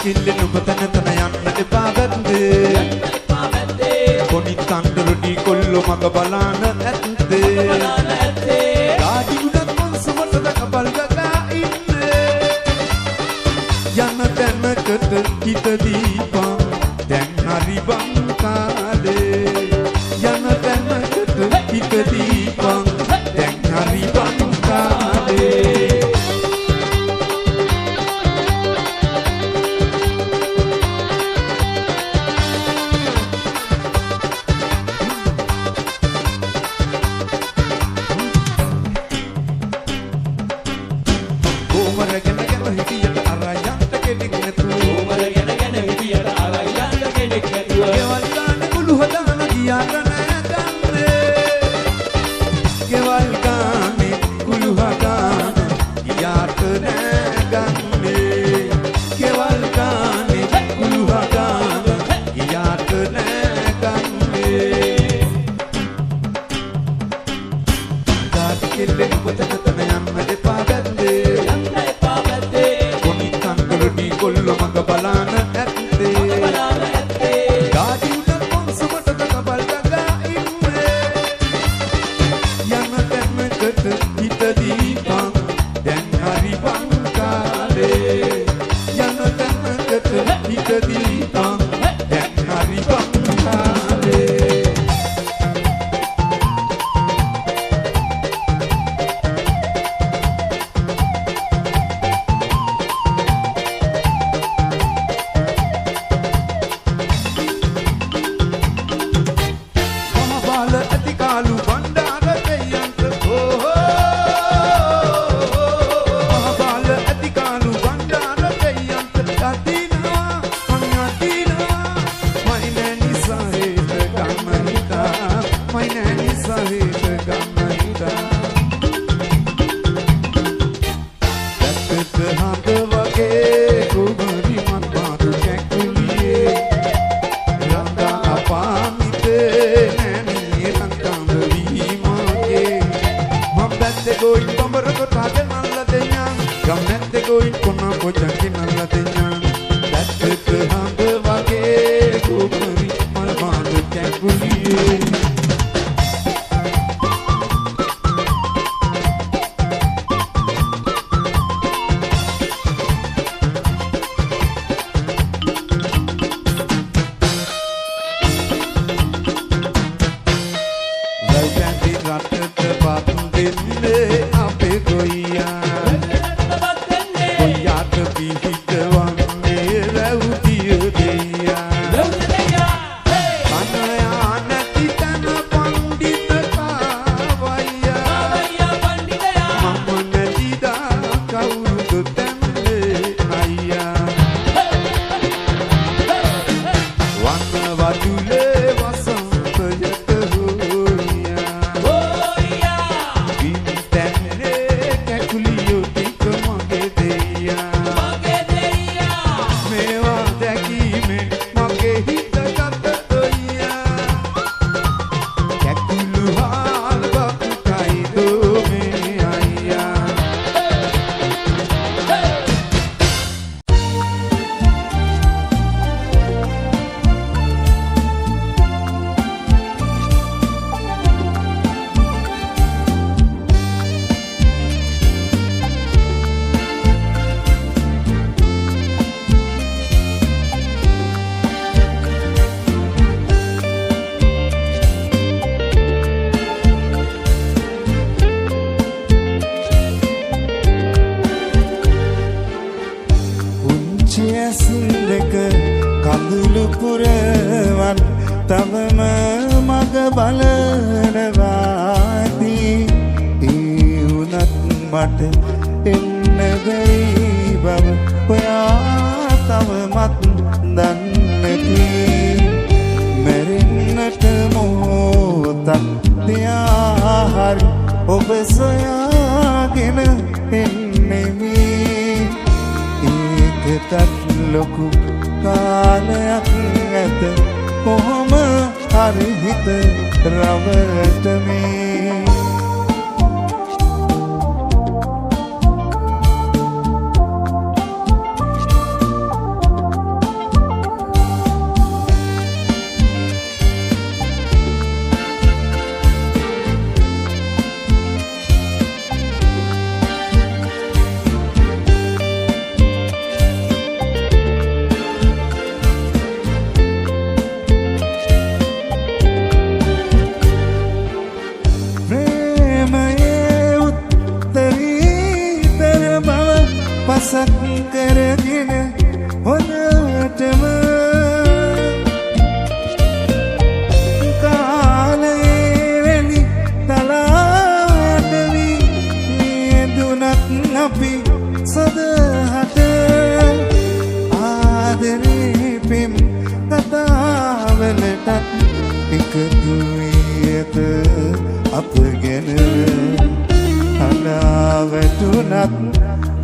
කිල්ලෙ නුඹ තන තන යන්න එපා වැද්දේ කොනි තණ්ඩරුඩි කොල්ලෝ මග බලාන ඇත්තේ ගාඩි උඩත් මංසමට දකබල් ගගා ඉන්නේ යන තැනකට හිත දීපන් දැන් හරි බං කාලේ යන තැනකට හිත දීපන් දැන් හරි බං කාලේ දවසක් කරගෙන හොඳටම කාලයේ වෙලි තලාවට වී දුනත් අපි සදහට ආදරේ පෙම් කතාවලටත් එකතු වියත අප ගැන අනාවැටුනත්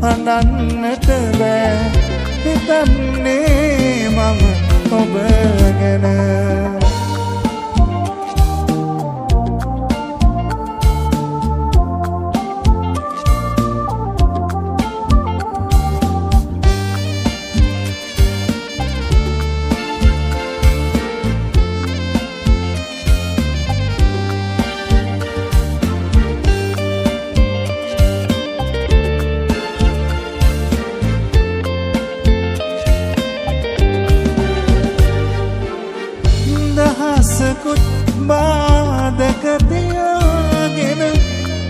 අනන්නට බෑ හිතන්නේ මම ඔබ ගැන දහසකුත් බාධක තියාගෙන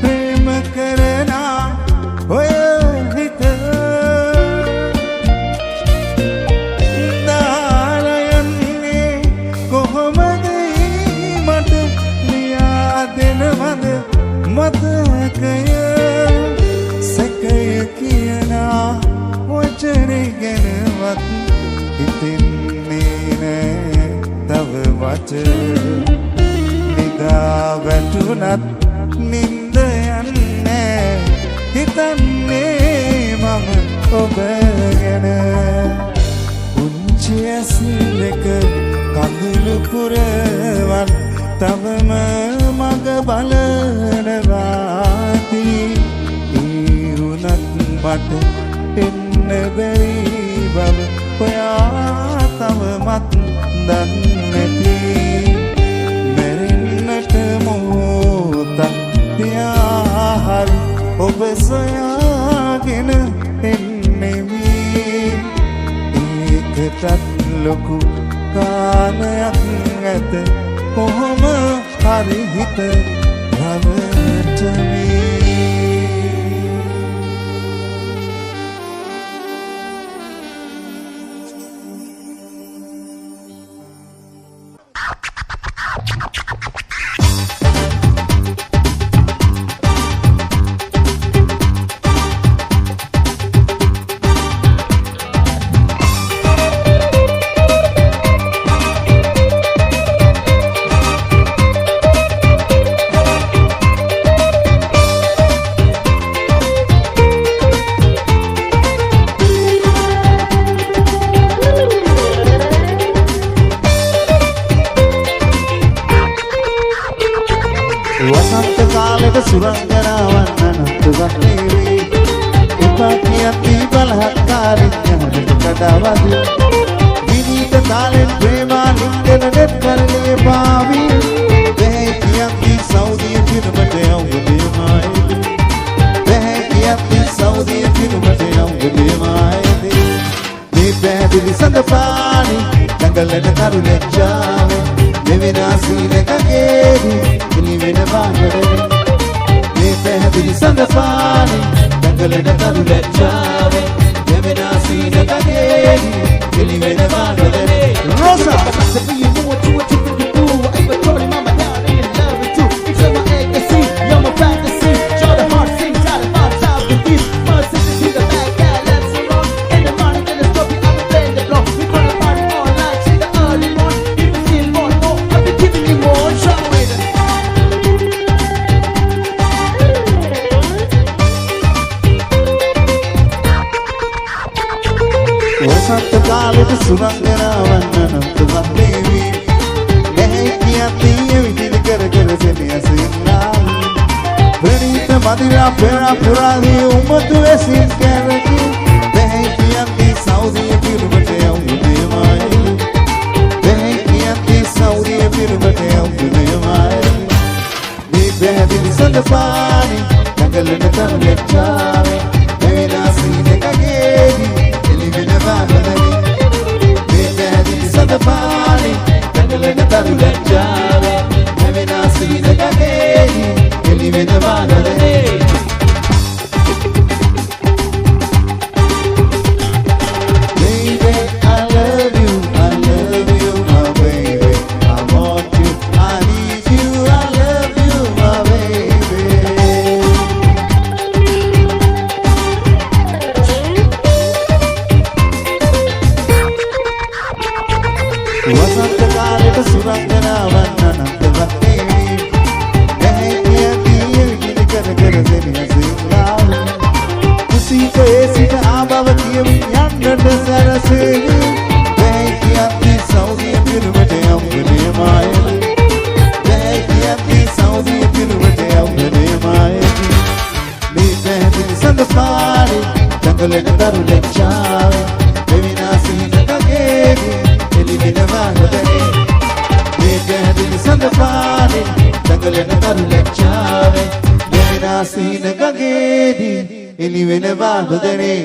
ප්‍රේම කරනා ඔය හිත දාලයන්නේ කොහොමද මට ලියා දෙනවද මතකය සැකය කියනා වචනේ ගැනවත් හිතෙන්නේ නෑ තව වට නිදා වැටුනත් නින්ද යන්නේ හිතන්නේ මම ඔබ ගැන පුංචි ඇසිලක කඳුළු පුරවන් තවම මග බලනවාති ඊරුණත් මට එන්න බැරි බව ඔයා තවමත් දන්නැති මැරෙන්නට මොහොතක් තියාහරි ඔබ සොයාගෙන එන්නෙමි ඒකටත් ලොකු කාලයක් ඇත කොහොම හරි හිත රවටමි වසන්ත කාලෙට සුරංගනාවන් අනන්තවත් වේවි එපා කියති බලහත්කාරින් යහනට කඩාවද විනීත කාලෙන් ප්‍රේමාලිංගන නෙත් කරලේ පාවි බැහැ කියති සෞදිය පිරුමට යවුදේමයි බැහැ කියති සෞදිය පිරුමට යවුදේමයි මේ පැහැදිලි සඳ පානි දඟලන කරු ලැජ්ජාවේ දෙවිනාසීනකගේදී එළිවෙන බාහිරේ මේ පැහැදිලි සඳ පානි දඟලන කරු ලැජ්ජාවේ දෙවිනාසීනකගේදී එළිවෙන බාහිරේ Rosa වසන්ත කාලෙට සුරංගනාවන් අනන්තවත් වේවි නැහැ කියති විහිදි කර කර සෙනෙහසින්නා ප්‍රණීත මදිරා පෙරා පුරාදී උමතු වෙසින් කැරකි නැහැ කියති සෞදිය පිරුමට යවුදේමයි නැහැ කියති සෞදිය පිරුමට යවුදේමයි මේ පැහැදිලි සඳ පානි දඟලන තරු ලැජ්ජාවේ දෙවිනාසීනකගේදී එළිවෙන බාහිරේ මේ පැහැදිලි සඳ පානි දඟලන තරු ලැජ්ජාවේ දෙවිනාසීනකගේදී එළිවෙන බාහිරේ වසන්ත කාලෙට සුරංගනාවන් අනන්තවත් වේවි නැහැ කියදී විහිළි කර කර දෙනියසින්ලාව කුසීතයේ සිට ආබව කියවි යන්නට සැරසෙවි නැහැ කියදී සෞදිය පිරුමට යම්ගනේ මායවි නැහැ කියදී සෞදිය පිරුමට යම්ගනේ මායවි මේ පැහැදිලි සඳ පාරේ දඟලන දරු ලැජ්ජාවේ දෙවිනාසින ගගේවි එළිවෙනවා හොදනේ මේ පැහැදිලි සඳ පාරේ දඟලන දරු ලැජ්ජාවේ දෙවිනාසින ගගේදී එළිවෙනවා හොදනේ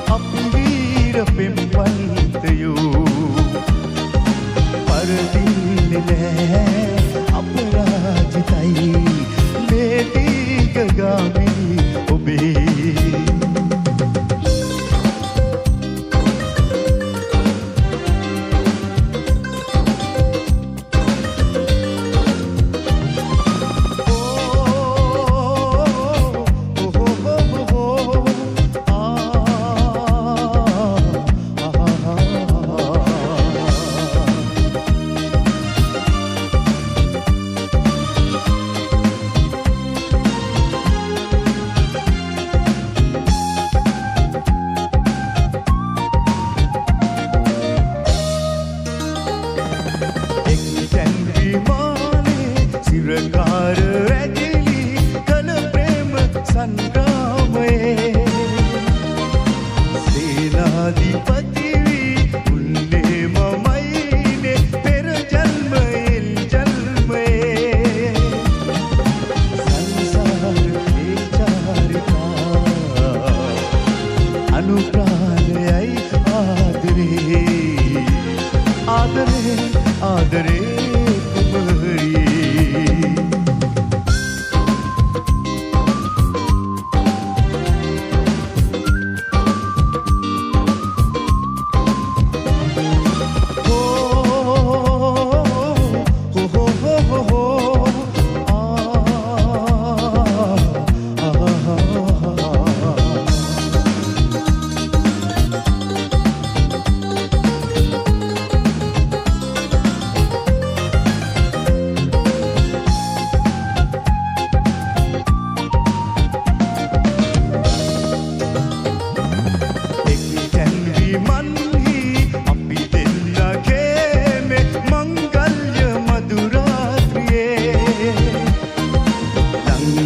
අපිවීර පෙම්වන්තයෝ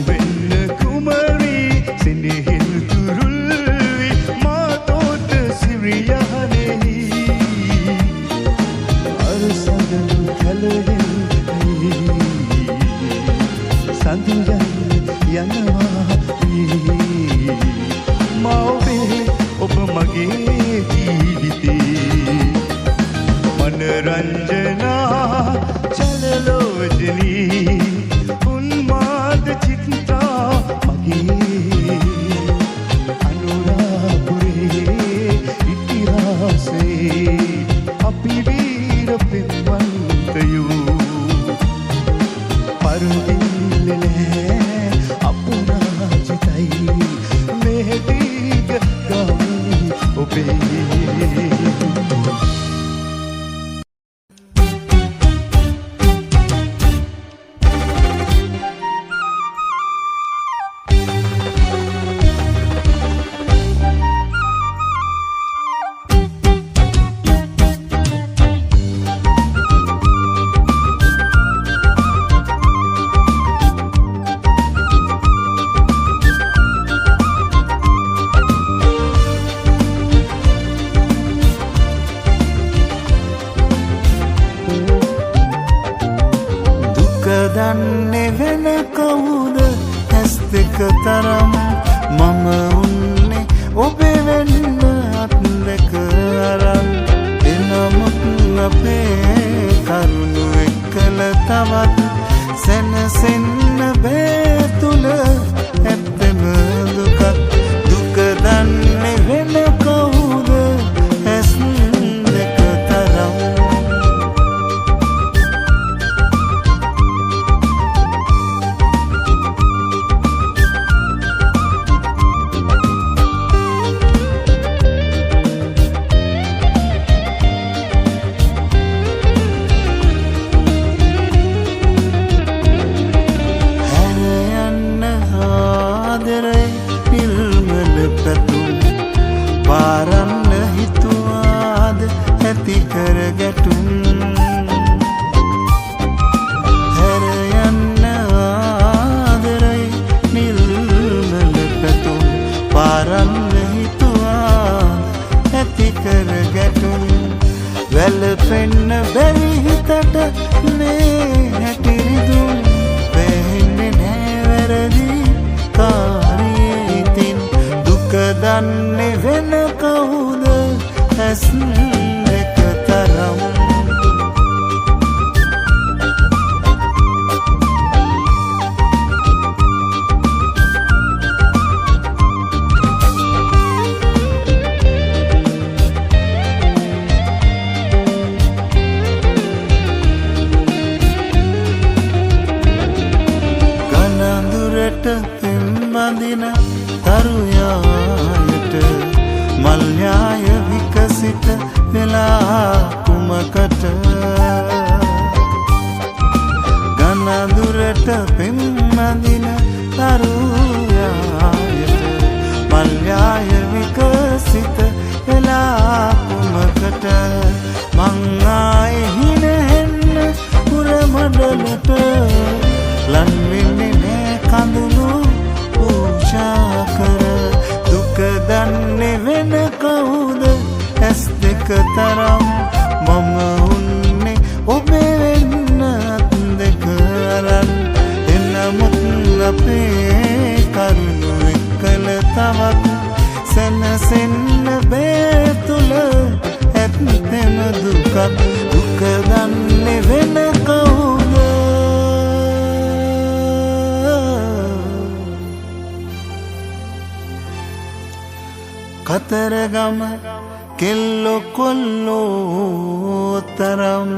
වෙන්න කුමරි සිනහෙන් තුරුල්වි මාතෝට සිරියහනෙහි අරසඳන් කලෙන් සඳුරන් යනවා මව්වේ ඔබ මගේ ජීවිතේ මනරංජනා චලලෝජනී උන්මාද චිත්තා මගේ අනුරාපුරේ ඉතිහාසේ අපි වීර පෙම්වන්තයෝ පරුදිල්ලේ අපුරාජිතයි මෙහෙදීග ගමි ඔබේ දන්නේ වෙන කවුද ඇස් දෙක තරම් මම උන්නේ ඔබේ වෙන්න අත් දෙක අරන් එනමුත් අපේ කරුණු එක්කල තවත් සැනසෙන්න බෑ තුල ඇත්තම දුක දුක දන්නේ වෙන කවුද ඇස් දෙක තරම් පාරන්න හිතුවාද ඇති කර ගැටුම් හැර යන්න ආදරයි නිල්මල පැතුම් පාරන්න හිතුවාද ඇති කර ගැටුම් වැළපෙන්න බැරි හිතට මේ හැටිරිදුම් පෙහෙන්නේ නෑ වැරදි කාරියේ ඉතින් දුක දන්නේ වෙන කවුද ඇස් දෙක තරම් ගනඳුරට පෙම්බඳින තරුයායට මල්යාය විකසිත වෙලා කුමකට ගනඳුරට පෙම්බඳින තරුයායට මල්යාය විකසිත වෙලා කුමකට මං ආයේ හිනෙන්න පුරමඩලට ලන් වෙන්නේ නෑ කඳුළු පූජා කර දුක දන්නේ වෙන කවුද ඇස් දෙක තරම් මම උන්නේ ඔබේ වෙන්න අත් දෙක අරන් එනමුත් අපේ කරුණු එක්කල තවත් සැනසෙන්න බෑ තුල ඇත්තම දුක දුක දන්නේ වෙන කවුද කතරගම කෙල්ලෝ කොල්ලෝ තරම්